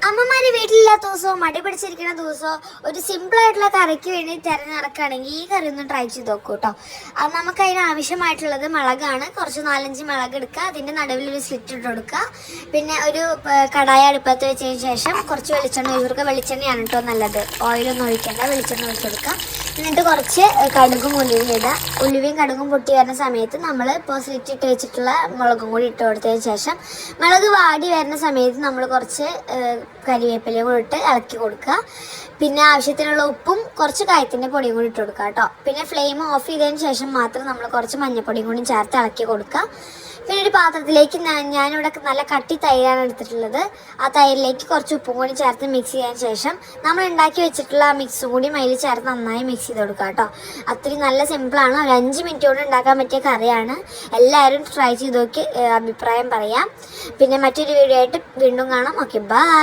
അമ്മമാര് വീട്ടിലില്ലാത്ത ദിവസമോ മടി പിടിച്ചിരിക്കുന്ന ദിവസമോ ഒരു സിമ്പിൾ ആയിട്ടുള്ള കറിക്ക് വേണ്ടി തിരഞ്ഞെടുക്കുകയാണെങ്കിൽ ഈ കറി ഒന്ന് ട്രൈ ചെയ്ത് നോക്കൂ കേട്ടോ. അത് നമുക്ക് അതിന് ആവശ്യമായിട്ടുള്ളത് മുളകാണ്. കുറച്ച് 4-5 മുളക് എടുക്കുക, അതിൻ്റെ നടുവിൽ ഒരു സ്ലിറ്റ് ഇട്ട് കൊടുക്കുക. പിന്നെ ഒരു കടായ അടുപ്പത്ത് വെച്ചതിന് ശേഷം കുറച്ച് വെളിച്ചെണ്ണ ഒഴിച്ച് കൊടുക്കുക. വെളിച്ചെണ്ണയാണ് കേട്ടോ നല്ലത്, ഓയിലൊന്നും ഒഴിക്കേണ്ട, വെളിച്ചെണ്ണ ഒഴിച്ച് കൊടുക്കുക. എന്നിട്ട് കുറച്ച് കടുകും ഉലുവയും ഇടുക. ഉലുവയും കടുകും പൊട്ടി വരുന്ന സമയത്ത് നമ്മൾ ഇപ്പോൾ സ്ലിറ്റ് ഇട്ട് വെച്ചിട്ടുള്ള മുളകും കൂടി ഇട്ട് കൊടുത്തതിന് ശേഷം മുളക് വാടി വരുന്ന സമയത്ത് നമ്മൾ കുറച്ച് കരിവേപ്പിലയും കൂടി ഇട്ട് ഇളക്കി കൊടുക്കുക. പിന്നെ ആവശ്യത്തിനുള്ള ഉപ്പും കുറച്ച് കായത്തിൻ്റെ പൊടിയും കൂടി ഇട്ട് കൊടുക്കുക കേട്ടോ. പിന്നെ ഫ്ലെയിം ഓഫ് ചെയ്തതിന് ശേഷം മാത്രം നമ്മൾ കുറച്ച് മഞ്ഞൾപ്പൊടിയും കൂടി ചേർത്ത് ഇളക്കി കൊടുക്കുക. പിന്നെ ഒരു പാത്രത്തിലേക്ക് ഞാനിവിടെ നല്ല കട്ടി തൈരാണ് എടുത്തിട്ടുള്ളത്. ആ തൈരിലേക്ക് കുറച്ച് ഉപ്പും കൂടി ചേർത്ത് മിക്സ് ചെയ്യാൻ ശേഷം നമ്മൾ ഉണ്ടാക്കി വെച്ചിട്ടുള്ള ആ മിക്സും കൂടി അതിൽ ചേർത്ത് നന്നായി മിക്സ് ചെയ്ത് കൊടുക്കുക കേട്ടോ. അത്രയും നല്ല സിമ്പിളാണ്, ഒരു 5 മിനിറ്റ് കൊണ്ട് ഉണ്ടാക്കാൻ പറ്റിയ കറിയാണ്. എല്ലാവരും ട്രൈ ചെയ്ത് നോക്കി അഭിപ്രായം പറയാം. പിന്നെ മറ്റൊരു വീഡിയോ ആയിട്ട് വീണ്ടും കാണാം. Okay, by.